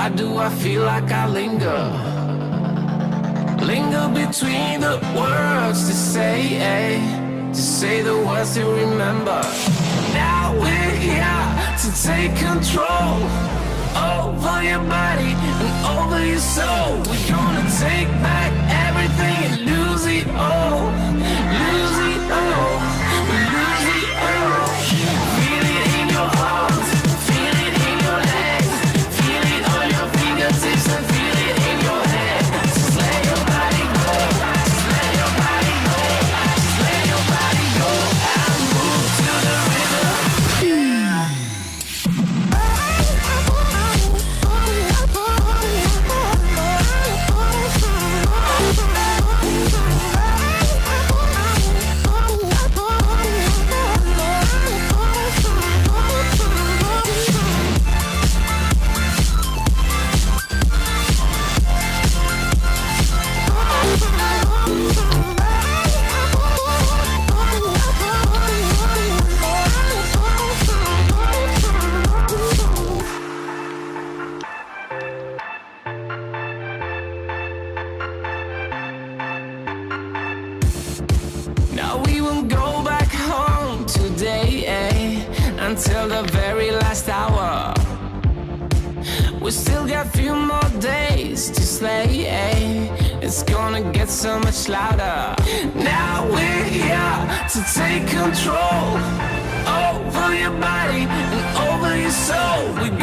Why do I feel like I linger? Linger between the words to say the words to remember. Now we're here to take control over your body and over your soul. We're gonna take back everything and lose it all. Lose it all. Lose it all. Feel it in your heart. Feel it in your legs. Feel it on your fingertips and feel it in your head. Just let your body go. Just let your body go. Just let your body go and move to the rhythm. Now we won't go back home today, until the very last hour. We still got a few more days to slay, It's gonna get so much louder. Now we're here to take control over your body and over your soul. We're